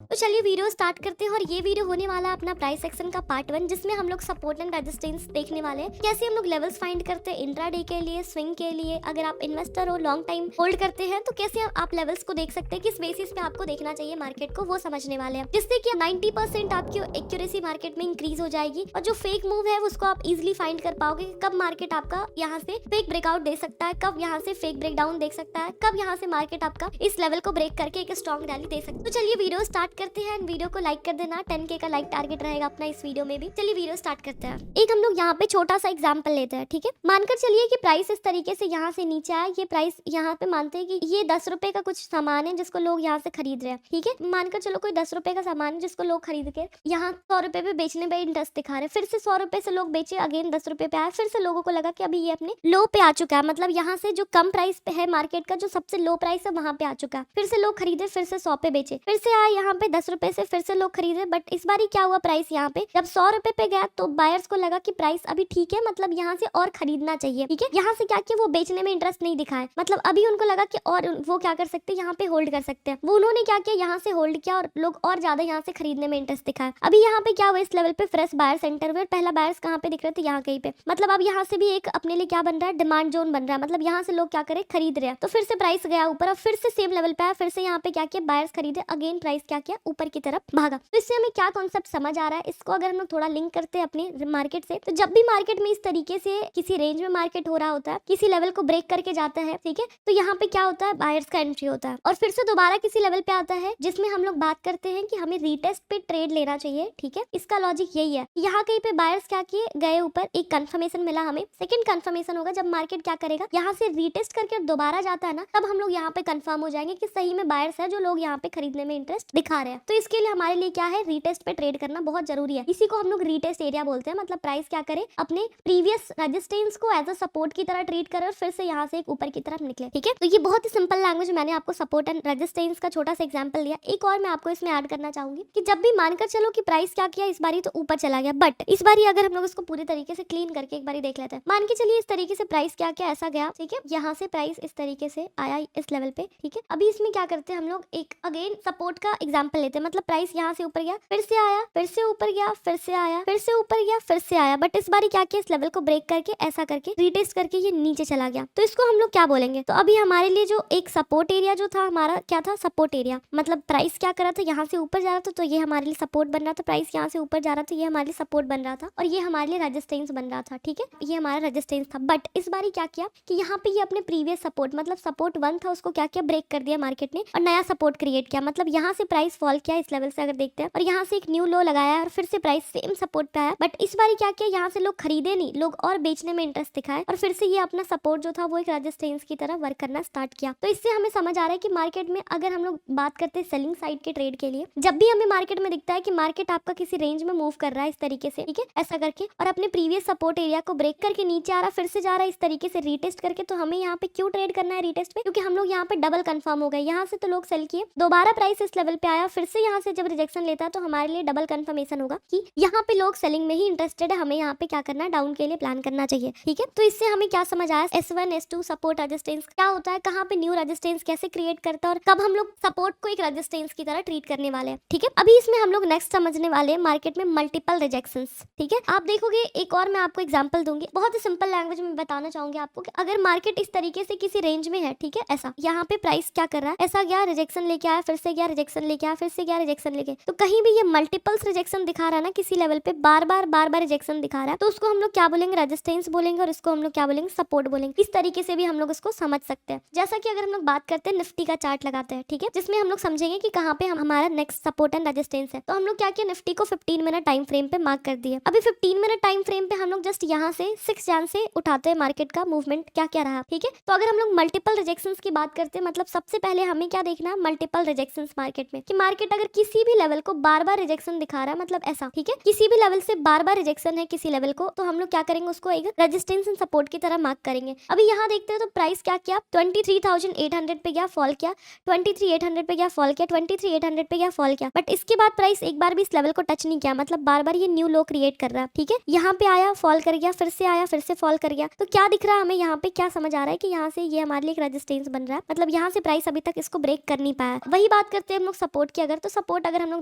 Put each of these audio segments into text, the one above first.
तो चलिए video start करते हैं और ये वीडियो होने वाला है अपना प्राइस सेक्शन का पार्ट 1, जिसमें हम लोग सपोर्ट एंड रेजिस्टेंस देखने वाले हैं। कैसे हम लोग लेवल्स फाइंड करते हैं इंट्राडे के लिए, स्विंग के लिए, अगर आप इन्वेस्टर हो लॉन्ग टाइम होल्ड करते हैं तो कैसे आप लेवल्स को देख सकते हैं, किस बेसिस पे आपको देखना चाहिए मार्केट को, वो समझने वाले हैं। जिससे कि 90% आपकी एक्यूरेसी मार्केट में इंक्रीज हो जाएगी और जो फेक मूव है उसको आप इजिली फाइंड कर पाओगे कि कब मार्केट आपका यहाँ से फेक ब्रेकआउट दे सकता है, कब यहाँ से फेक ब्रेकडाउन देख सकता है, कब यहाँ से मार्केट आपका इस लेवल को ब्रेक करके एक स्ट्रॉन्ग रैली दे सकता है। तो चलिए वीडियो स्टार्ट करते हैं। वीडियो को लाइक कर देना, 10K का लाइक टारगेट रहेगा अपना इस वीडियो में भी। चलिए वीडियो स्टार्ट करते हैं। एक हम लोग यहाँ पे छोटा सा एग्जांपल लेते हैं, ठीक है। मानकर चलिए कि प्राइस इस तरीके से यहाँ से नीचे आया, ये प्राइस यहाँ पे मानते हैं कि ये 10 रुपए का कुछ सामान है जिसको लोग यहाँ से खरीद रहे हैं, ठीक है। मानकर चलो कोई 10 रुपए का सामान है जिसको लोग खरीद के यहाँ 100 रुपए पे बेचने पे इंटरेस्ट दिखा रहे हैं। फिर से 100 रुपए से लोग बेचे, अगेन 10 रुपए पे आया, फिर से लोगों को लगा कि अभी ये अपने लो पे आ चुका है, मतलब यहाँ से जो कम प्राइस पे है मार्केट का, जो सबसे लो प्राइस है वहां पे आ चुका है। फिर से लोग खरीदे, फिर से 100 पे बेचे, फिर से आए यहाँ पे 10 रुपए से, फिर से लोग खरीदे। बट इस बारी क्या हुआ, प्राइस यहाँ पे जब 100 रुपए पे गया तो बायर्स को लगा कि प्राइस अभी ठीक है, मतलब यहाँ से और खरीदना चाहिए, ठीक है। यहाँ से क्या किया, वो बेचने में इंटरेस्ट नहीं दिखाए, मतलब अभी उनको लगा कि और वो क्या कर सकते हैं, यहाँ पे होल्ड कर सकते हैं। वो उन्होंने क्या किया, यहाँ से होल्ड किया और लोग और ज्यादा यहाँ से खरीदने में इंटरेस्ट दिखाया। अभी यहाँ पे क्या हुआ, इस लेवल पे फ्रेश बायर सेंटर हुए। पहला बायर्स कहाँ पे दिख रहे थे, यहाँ कहीं पे, मतलब अब यहाँ से भी एक अपने लिए क्या बन रहा है, डिमांड जोन बन रहा है, मतलब यहाँ से लोग क्या करे, खरीद रहे हैं। तो फिर से प्राइस गया ऊपर, अब फिर से सेम लेवल पे आया, फिर से यहाँ पे क्या किया, बायर्स खरीदे, अगेन प्राइस क्या किया, ऊपर की तरफ भागा। तो इससे हमें क्या कॉन्सेप्ट समझ आ रहा है, इसको अगर हम लोग थोड़ा लिंक करते हैं अपने मार्केट से, तो जब भी मार्केट में इस तरीके से किसी रेंज में मार्केट हो रहा होता है, किसी लेवल को ब्रेक करके जाता है, ठीक है, तो यहाँ पे क्या होता है, बायर्स का एंट्री होता है और फिर से दोबारा किसी लेवल पे आता है जिसमें हम लोग बात करते हैं कि हमें रीटेस्ट पे ट्रेड लेना चाहिए, ठीक है। इसका लॉजिक यही है। यहाँ कहीं पे बायर्स क्या किए, गए ऊपर, एक कंफर्मेशन मिला हमें, सेकंड कंफर्मेशन होगा जब मार्केट क्या करेगा, यहाँ से रीटेस्ट करके दोबारा जाता है ना, तब हम लोग यहाँ पे कंफर्म हो जाएंगे कि सही में बायर्स है जो लोग यहाँ पे खरीदने में इंटरेस्ट दिखा रहे हैं। तो इसके लिए हमारे लिए क्या है, रीटेस्ट पे ट्रेड करना बहुत जरूरी है। इसी को हम लोग रीटेस्ट एरिया बोलते हैं, मतलब प्राइस क्या करे, अपने प्रीवियस रेजिस्टेंस को एज अ सपोर्ट की तरह ट्रीट करे और फिर से यहाँ से एक ऊपर की तरफ निकले, ठीक है। तो ये बहुत ही सिंपल लैंग्वेज मैंने आपको सपोर्ट एंड रेजिस्टेंस का छोटा सा एग्जांपल दिया। एक और मैं आपको इसमें ऐड करना चाहूंगी कि जब भी मानकर चलो कि प्राइस क्या किया, इस बारी तो ऊपर चला गया, बट इस बारी अगर हम लोग इसको पूरी तरीके से क्लीन करके एक बारी देख लेते हैं, मान के चलिए इस तरीके से प्राइस क्या क्या ऐसा गया, ठीक है, यहाँ से प्राइस इस तरीके से आया इस लेवल पे, ठीक है। अभी इसमें क्या करते हैं हम लोग, एक अगेन सपोर्ट का एग्जांपल लेते हैं, मतलब प्राइस यहाँ से ऊपर गया, फिर से आया, फिर से ऊपर गया, फिर से आया, फिर से ऊपर गया, फिर से आया, बट इस बारी क्या किया, इस लेवल को ब्रेक करके ऐसा करके रीटेस्ट करके ये नीचे चला गया। तो इसको हम लोग क्या बोलेंगे, तो अभी हमारे लिए जो एक सपोर्ट एरिया जो था हमारा, क्या था, सपोर्ट एरिया, मतलब प्राइस क्या कर रहा था, यहाँ से ऊपर जा रहा था तो ये हमारे लिए सपोर्ट बन रहा था, प्राइस यहाँ से ऊपर जा रहा था, ये हमारे लिए सपोर्ट बन रहा था और ये हमारे लिए रेजिस्टेंस बन रहा था, ठीक है, ये हमारा रेजिस्टेंस था। बट इस बारी क्या किया कि यहाँ पे ये अपने प्रीवियस सपोर्ट, मतलब सपोर्ट 1 था, उसको क्या किया, ब्रेक कर दिया मार्केट ने और नया सपोर्ट क्रिएट किया, मतलब यहाँ से प्राइस फॉल किया इस लेवल से अगर देखते हैं, और यहाँ से एक न्यू लो लगाया और फिर से प्राइस सेम सपोर्ट पे आया। बट इस बारी क्या किया, यहाँ से लोग खरीदे नहीं, लोग और बेचने में इंटरेस्ट दिखाए और फिर से ये अपना सपोर्ट जो था वो एक रेजिस्टेंस की तरह वर्क करना स्टार्ट किया। तो इससे हमें समझ आ रहा है कि मार्केट में अगर हम लोग बात करते हैं सेलिंग साइड के ट्रेड के लिए, जब भी हमें मार्केट में दिखता है कि मार्केट आपका किसी रेंज में मूव कर रहा है इस तरीके से, ठीक है, ऐसा करके और अपने प्रीवियस सपोर्ट एरिया को ब्रेक करके नीचे आ रहा, फिर से जा रहा है इस तरीके से रीटेस्ट करके, तो हमें यहाँ पे क्यों ट्रेड करना है रीटेस्ट पे, क्योंकि हम लोग यहाँ पे डबल कंफर्म हो गए। यहाँ से तो लोग सेल किए, दोबारा प्राइस इस लेवल पे आया, फिर से यहाँ से जब रिजेक्शन लेता है तो हमारे लिए डबल कंफर्मेशन होगा कि यहाँ पे लोग सेलिंग में ही इंटरेस्टेड है, हमें यहाँ पे क्या करना है, डाउन के लिए प्लान करना चाहिए, ठीक है। तो इससे हमें क्या समझ आया, S1 S2 सपोर्ट रेजिस्टेंस क्या होता है, कहाँ पे न्यू रेजिस्टेंस कैसे क्रिएट करता है और कब हम लोग सपोर्ट को एक रेजिस्टेंस की तरह ट्रीट करने वाले हैं, ठीक है। अभी इसमें हम लोग नेक्स्ट समझने वाले हैं मार्केट में मल्टीपल रिजेक्शंस, ठीक है। आप देखोगे एक और मैं आपको एग्जांपल दूंगी, बहुत ही सिंपल लैंग्वेज में बताना चाहूंगी आपको कि अगर मार्केट इस तरीके से किसी रेंज में है, ठीक है, ऐसा यहाँ पे प्राइस क्या कर रहा है, ऐसा गया रिजेक्शन लेके आया, फिर से गया रिजेक्शन लेके आया, फिर से गया रिजेक्शन लेके, तो कहीं भी ये मल्टीपल्स रिजेक्शन दिखा रहा है ना, किसी लेवल पे बार बार रिजेक्शन दिखा रहा है, तो उसको हम लोग क्या बोलेंगे, रेजिस्टेंस बोलेंगे और इसको हम लोग क्या बोलेंगे, सपोर्ट बोलेंगे। इस तरीके से भी हम लोग इसको समझ सकते हैं। जैसा कि अगर हम लोग बात करते हैं निफ्टी का चार्ट लगाते हैं, ठीक है, जिसमें हम लोग समझेंगे कि कहाँ पे हमारा नेक्स्ट सपोर्ट एंड रेजिस्टेंस है। तो हम लोग क्या किया, निफ्टी को 15 मिनट टाइम फ्रेम पे मार्क कर दिए। अभी 15 मिनट टाइम फ्रेम पे हम लोग जस्ट यहाँ से 6 जन से उठाते हैं मार्केट का मूवमेंट क्या क्या रहा, ठीक है। तो अगर हम लोग मल्टीपल रिजेक्शंस की बात करते हैं, मतलब सबसे पहले हमें क्या देखना है, मल्टीपल रिजेक्शंस मार्केट में, कि मार्केट अगर किसी भी लेवल को बार बार रिजेक्शन दिखा रहा है, मतलब ऐसा, ठीक है, किसी भी लेवल से बार बार रिजेक्शन है किसी लेवल को, तो हम लोग क्या करेंगे, उसको एक रेजिस्टेंस एंड सपोर्ट की तरह मार्क करेंगे। अभी यहाँ देखते हैं तो प्राइस क्या किया, 23,800 पे गया, फॉल किया, 23,800 पे गया, फॉल किया, 23,800 पे गया, फॉल किया, बट इसके बाद प्राइस एक बार भी इस लेवल को टच नहीं किया, मतलब बार बार ये न्यू लो क्रिएट कर रहा है, ठीक है। यहाँ पे आया, फॉल कर गया, फिर से आया, फिर से फॉल कर गया। तो क्या दिख रहा है हमें, यहाँ पे क्या समझ आ रहा है कि यहाँ से ये हमारे लिए एक रेजिस्टेंस बन रहा है, मतलब यहाँ से प्राइस अभी तक इसको ब्रेक कर नहीं पाया। वही बात करते हैं हम लोग सपोर्ट सपोर्ट की अगर, तो सपोर्ट अगर हम लोग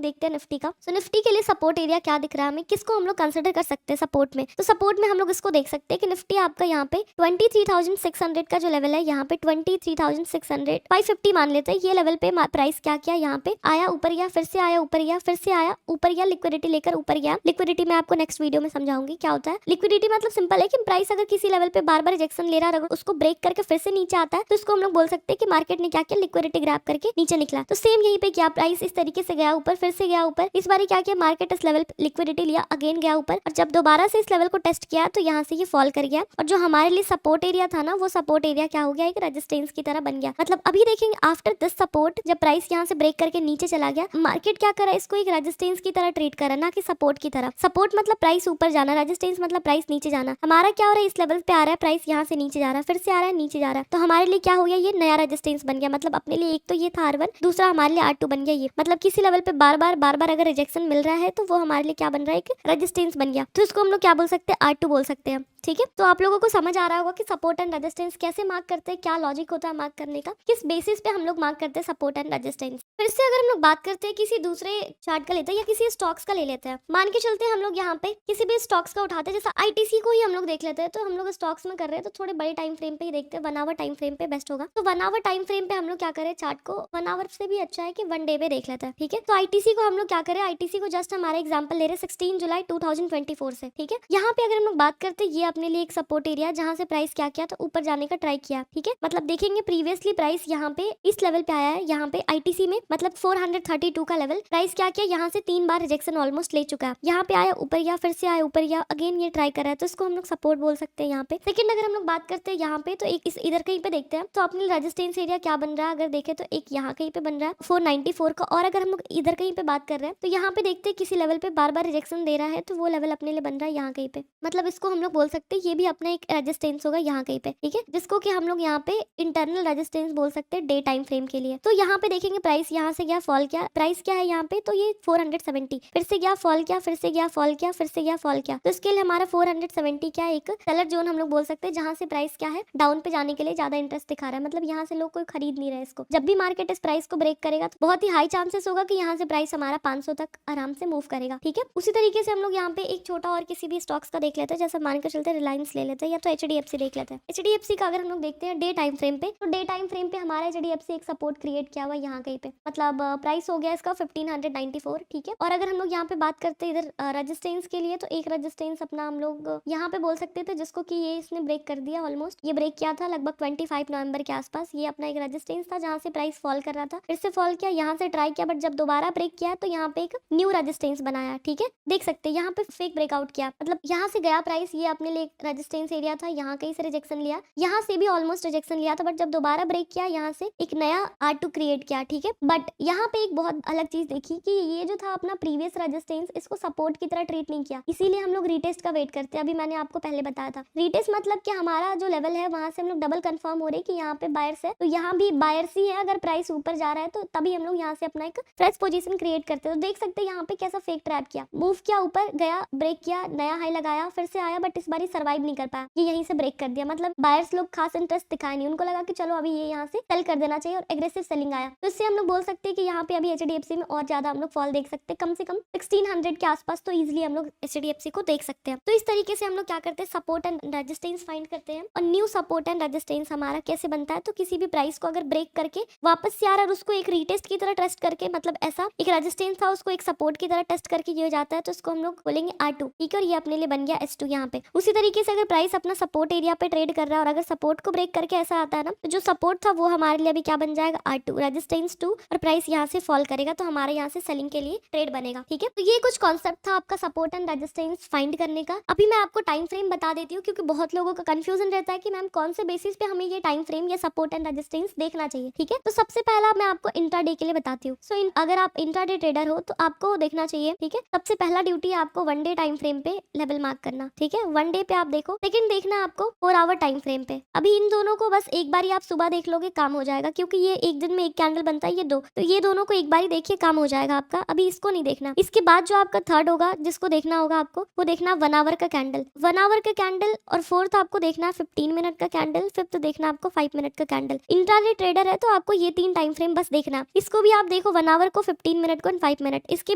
देखते हैं निफ्टी का, तो निफ्टी के लिए सपोर्ट एरिया क्या दिख रहा है हमें, किसको हम लोग कंसिडर कर सकते हैं सपोर्ट में। तो सपोर्ट में हम लोग इसको देख सकते हैं कि निफ्टी आपका यहाँ पे 23,600 का जो लेवल है, यहाँ पे 23,600 550 मान लेते हैं, ये लेवल पे प्राइस क्या किया, यहाँ पे आया ऊपर गया, फिर से आया ऊपर गया, फिर से आया ऊपर गया, लिक्विडिटी लेकर ऊपर गया। लिक्विडिटी मैं आपको नेक्स्ट वीडियो में समझाऊंगी क्या होता है। लिक्विडिटी मतलब सिंपल है कि प्राइस अगर किसी लेवल पे बार बार रिजेक्शन ले रहा है, अगर उसको ब्रेक करके फिर से नीचे आता है, तो इसको हम लोग बोल सकते हैं कि मार्केट ने क्या किया, लिक्विडिटी ग्रैब करके नीचे निकला। तो सेम यहीं पे क्या, प्राइस इस तरीके से गया ऊपर, फिर से गया ऊपर, इस बार क्या किया मार्केट, इस लेवल पे लिक्विडिटी लिया, अगेन गया ऊपर, और जब दोबारा से इस लेवल को टेस्ट किया तो यहाँ से ये फॉल कर गया, और जो हमारे लिए सपोर्ट एरिया था ना, वो सपोर्ट एरिया क्या हो गया, एक रेजिस्टेंस की तरह बन गया। मतलब अभी देखेंगे आफ्टर दिस सपोर्ट, जब प्राइस यहाँ से ब्रेक करके नीचे चला गया, मार्केट क्या करा, इसको एक रेजिस्टेंस की तरह ट्रीट करा, ना कि सपोर्ट की तरह। सपोर्ट मतलब प्राइस ऊपर जाना, रेजिस्टेंस मतलब प्राइस नीचे जाना। हमारा क्या हो रहा है, इस लेवल पे आ रहा है प्राइस, यहाँ से नीचे जा रहा है, फिर से आ रहा है, नीचे जा रहा है, तो हमारे लिए क्या हो गया, ये नया रेजिस्टेंस बन गया। मतलब अपने लिए एक तो ये था R1, दूसरा हमारे लिए R2 बन गया। ये मतलब किसी लेवल पे बार बार अगर रिजेक्शन मिल रहा है, तो वो हमारे लिए क्या बन रहा है, एक रेजिस्टेंस बन गया। तो इसको हम लोग क्या बोल सकते हैं, R2 बोल सकते हैं। ठीक है, तो आप लोगों को समझ आ रहा होगा कि सपोर्ट एंड रेजिस्टेंस कैसे मार्क करते हैं, क्या लॉजिक होता है मार्क करने का, किस बेसिस पे हम लोग मार्क करते हैं सपोर्ट एंड रेजिस्टेंस। फिर से अगर हम लोग बात करते हैं किसी दूसरे चार्ट का लेते हैं या किसी स्टॉक्स का ले लेते हैं, मान के चलते हैं हम लोग यहाँ पे किसी भी स्टॉक्स का उठाते हैं, जैसा ITC को ही हम लोग देख लेते हैं। तो हम लोग स्टॉक्स में कर रहे हैं तो थोड़े बड़े टाइम फ्रेम पे ही देखते हैं, 1 आवर टाइम फ्रेम पे बेस्ट होगा। तो 1 आवर टाइम फ्रेम पे हम लोग क्या करें, चार्ट को 1 आवर से भी अच्छा है कि 1 डे पे देख लेते हैं। ठीक है, तो ITC को हम लोग क्या करें, ITC को जस्ट हमारा एग्जाम्पल ले रहे 16 जुलाई 2024 से। ठीक है, यहाँ पे अगर हम लोग बात करते हैं, ये अपने लिए एक सपोर्ट एरिया, जहाँ से प्राइस क्या किया, तो ऊपर जाने का ट्राई किया। ठीक है, मतलब देखेंगे प्रीवियसली प्राइस यहाँ पे इस लेवल पे आया है, यहाँ पे ITC में मतलब 432 का लेवल, प्राइस क्या किया, यहाँ से 3 बार रिजेक्शन ऑलमोस्ट ले चुका है। यहाँ पे आया ऊपर गया, फिर से आया ऊपर गया, अगेन ये ट्राई कर रहा है, तो इसको हम लोग सपोर्ट बोल सकते हैं। यहाँ पे सेकंड अगर हम लोग बात करते हैं यहाँ पे, तो एक इस इधर कहीं पे देखते हैं, तो अपने रेजिस्टेंस एरिया क्या बन रहा है, अगर देखें तो एक यहाँ कहीं पे बन रहा है 494 का, और अगर हम लोग इधर कहीं पे बात कर रहे हैं, तो यहाँ पे देखते हैं किसी लेवल पे बार बार रिजेक्शन दे रहा है, तो वो लेवल अपने लिए बन रहा है यहाँ कहीं पे। मतलब इसको हम लोग बोल सकते हैं ये भी अपना एक रेजिस्टेंस होगा यहाँ कहीं पे। ठीक है, जिसको कि हम लोग यहाँ पे इंटरनल रेजिस्टेंस बोल सकते हैं डे टाइम फ्रेम के लिए। तो यहाँ पे देखेंगे प्राइस यहाँ से गया, फॉल किया, प्राइस क्या है यहाँ पे, तो ये 470, फिर से गया, फॉल किया, फिर से गया, फॉल किया, फिर से गया, फॉल किया। तो इसके लिए हमारा 470 क्या है, एक सेलर जोन हम लोग बोल सकते हैं, जहाँ से प्राइस क्या है, डाउन पे जाने के लिए ज्यादा इंटरेस्ट दिखा रहा है। मतलब यहाँ से लोग कोई खरीद नहीं रहे इसको। जब भी मार्केट इस प्राइस को ब्रेक करेगा, तो बहुत ही हाई चांसेस होगा कि यहाँ से प्राइस हमारा 500 तक आराम से मूव करेगा। ठीक है, उसी तरीके से हम लोग यहाँ पे एक छोटा और किसी भी स्टॉक्स का देख लेते हैं, जैसे मान के चलते हैं रिलायंस ले लेते हैं, या तो HDFC देख लेते हैं। HDFC का अगर हम लोग देखते हैं डे टाइम फ्रेम पे, तो डे टाइम फ्रेम पे हमारा HDFC एक सपोर्ट क्रिएट किया हुआ यहाँ कहीं पे, मतलब प्राइस हो गया इसका 1594। ठीक है, और अगर हम लोग यहाँ पे बात करते हैं इधर रेजिस्टेंस के लिए, तो एक रेजिस्टेंस अपना हम लोग यहाँ पे बोल सकते थे, जिसको कि ये इसने ब्रेक कर दिया, ऑलमोस्ट ये ब्रेक किया था लगभग 25 नवंबर के आसपास। ये अपना एक रेजिस्टेंस था जहाँ से प्राइस फॉल कर रहा था, फिर से फॉल किया, यहाँ से ट्राई किया, बट जब दोबारा ब्रेक किया तो यहाँ पे एक न्यू रेजिस्टेंस बनाया। ठीक है, देख सकते हैं यहाँ पे फेक ब्रेकआउट किया, मतलब यहाँ से गया प्राइस, ये अपने लिए रेजिस्टेंस एरिया था, यहाँ कहीं से रिजेक्शन लिया, यहाँ से भी ऑलमोस्ट रिजेक्शन लिया था, बट जब दोबारा ब्रेक किया, यहाँ से एक नया R2 क्रिएट किया। ठीक है, बट यहाँ पे एक बहुत अलग चीज देखी कि ये जो था अपना प्रीवियस रेजिस्टेंस, इसको सपोर्ट की तरह ट्रीट नहीं किया, इसीलिए हम लोग रीटेस्ट का वेट करते हैं। अभी मैंने आपको पहले बताया था, रीटेस्ट मतलब कि हमारा जो लेवल है वहां से हम लोग डबल कंफर्म हो रहे कि यहाँ पे बायर्स है, तो यहाँ भी बायर्स ही है। अगर प्राइस ऊपर जा रहा है तो तभी हम लोग यहाँ से अपना एक फ्रेश पोजीशन क्रिएट करते हैं। तो देख सकते हैं यहाँ पे कैसा फेक ट्रैप किया, मूव किया, ऊपर गया, ब्रेक किया, नया हाई लगाया, फिर से आया, बट इस बार सर्वाइव नहीं कर पाया, ये यहीं से ब्रेक कर दिया। मतलब बायर्स लोग खास इंटरेस्ट दिखाए नहीं, उनको लगा कि चलो अभी ये यहाँ से सेल कर देना चाहिए, और एग्रेसिव सेलिंग आया। तो इससे हम लोग बोल सकते हैं कि यहाँ पे अभी HDFC में और ज्यादा हम लोग फॉल देख सकते हैं, कम से कम 1600 के आसपास तो इजिली हम लोग HDFC को देख सकते हैं। तो इस तरीके से हम लोग क्या करते हैं, सपोर्ट एंड रेजिस्टेंस फाइंड करते हैं। और न्यू सपोर्ट एंड रेजिस्टेंस हमारा कैसे बनता है, तो किसी भी प्राइस को अगर ब्रेक करके वापस से आ रहा है, उसको एक रीटेस्ट की तरह टेस्ट करके, मतलब ऐसा एक रेजिस्टेंस था उसको एक सपोर्ट की तरह टेस्ट करके ये हो जाता है, तो इसको हम लोग बोलेंगे R2। ठीक है, और ये अपने लिए बन गया S2 यहाँ पे। उसी तरीके से अगर प्राइस अपना सपोर्ट एरिया पे ट्रेड कर रहा है, और अगर सपोर्ट को ब्रेक करके ऐसा आता है ना, तो जो सपोर्ट था वो हमारे लिए अभी क्या बन जाएगा, R2, रेजिस्टेंस 2, और प्राइस यहाँ से फॉल करेगा, तो हमारे यहाँ से सेलिंग के लिए ट्रेड बनेगा। ठीक है, तो ये कुछ कॉन्सेप्ट था आपका सपोर्ट एंड रेजिस्टेंस फाइंड करने का। अभी मैं आपको टाइम फ्रेम बता देती हूँ, क्योंकि बहुत लोगों का कंफ्यूजन रहता है कि मैम कौन से बेसिस पे हमें ये टाइम फ्रेम या सपोर्ट एंड रेजिस्टेंस देखना चाहिए। ठीक है, तो सबसे पहला मैं आपको इंट्राडे के लिए बताती हूँ। सो अगर आप इंट्राडे ट्रेडर हो तो आपको देखना चाहिए। ठीक है, सबसे पहला ड्यूटी है आपको 1 डे टाइम फ्रेम पे लेवल मार्क करना। ठीक है, 1 डे पे आप देखो। सेकंड देखना आपको 4 आवर टाइम फ्रेम पे। अभी इन दोनों को बस एक बार ही आप सुबह देख लोगे, काम हो जाएगा, क्योंकि ये एक दिन में एक कैंडल बनता है, ये दो, तो ये दोनों को एक बार ही देखिए, काम हो जाएगा आपका। अभी इसको नहीं देखना। इसके बाद जो आपका थर्ड होगा, जिसको देखना होगा आपको, वो देखना 1 आवर का कैंडल, 1 आवर का कैंडल, और फोर्थ आपको देखना 15 मिनट का कैंडल, फिफ्थ देखना आपको 5 मिनट का कैंडल। इंट्राडे ट्रेडर है तो आपको ये 3 टाइम फ्रेम बस देखना। इसको भी आप देखो 1 आवर को, 15 मिनट को एंड 5 मिनट, इसके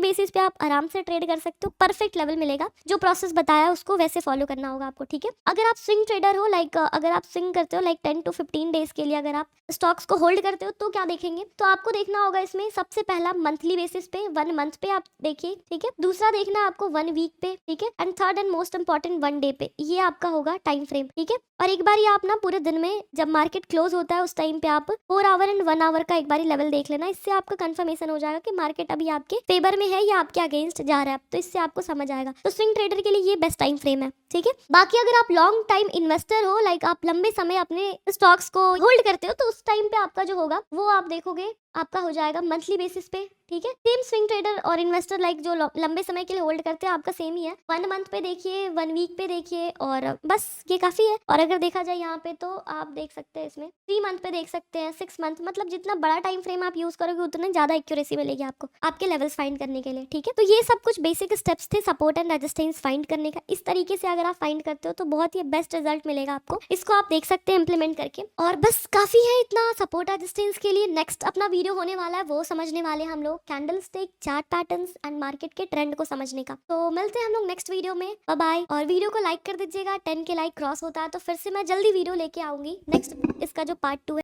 बेसिस पे आप आराम से ट्रेड कर सकते हो। परफेक्ट लेवल मिलेगा, जो प्रोसेस बताया उसको वैसे फॉलो करना होगा आपको, ठीक है। अगर आप स्विंग ट्रेडर हो, लाइक अगर आप स्विंग करते हो लाइक 10 to 15 डेज के लिए, अगर आप स्टॉक्स को होल्ड करते हो तो क्या देखेंगे, तो आपको देखना होगा इसमें सबसे पहला मंथली बेसिस पे 1 मंथ पे आप देखिए, ठीक है। दूसरा देखना है आपको 1 वीक पे, ठीक है। And third and most important 1 day पे, ये आपका होगा टाइम फ्रेम, ठीक है। और एक बार ये आप ना पूरे दिन में जब मार्केट क्लोज होता है उस टाइम पे आप 4 आवर एंड 1 आवर का एक बार लेवल देख लेना। इससे आपका कंफर्मेशन हो जाएगा कि मार्केट अभी आपके फेवर में है या आपके अगेंस्ट जा रहा है, तो इससे आपको समझ आएगा। तो स्विंग ट्रेडर के लिए ये बेस्ट टाइम फ्रेम है, ठीक है। बाकी अगर आप लॉन्ग टाइम इन्वेस्टर हो, लाइक आप लंबे समय अपने स्टॉक्स को होल्ड करते हो, तो उस टाइम पे आपका जो होगा वो आप देखोगे आपका हो जाएगा मंथली बेसिस पे, ठीक है। सेम स्विंग ट्रेडर और इन्वेस्टर लाइक जो लंबे समय के लिए होल्ड करते हैं आपका सेम ही है। 1 मंथ पे देखिए, 1 वीक पे देखिए, और बस ये काफी है। और अगर देखा जाए यहाँ पे तो आप देख सकते हैं इसमें 3 मंथ पे देख सकते हैं, 6 मंथ, मतलब जितना बड़ा टाइम फ्रेम आप यूज करोगे उतना ज्यादा एक्यूरेसी मिलेगी आपको आपके लेवल्स फाइंड करने के लिए, ठीक है। तो ये सब कुछ बेसिक स्टेप्स थे सपोर्ट एंड रेजिस्टेंस फाइंड करने का। इस तरीके से अगर आप फाइंड करते हो तो बहुत ही बेस्ट रिजल्ट मिलेगा आपको। इसको आप देख सकते हैं इम्प्लीमेंट करके। और बस काफी है इतना सपोर्ट रेजिस्टेंस के लिए। नेक्स्ट अपना वीडियो होने वाला है, वो समझने वाले हम लोग candle stick, chart patterns and market के ट्रेंड को समझने का। तो मिलते हैं हम लोग नेक्स्ट वीडियो में। Bye bye. और वीडियो को लाइक कर दीजिएगा, 10 के लाइक क्रॉस होता है तो फिर से मैं जल्दी वीडियो लेके आऊंगी नेक्स्ट, इसका जो पार्ट 2 है।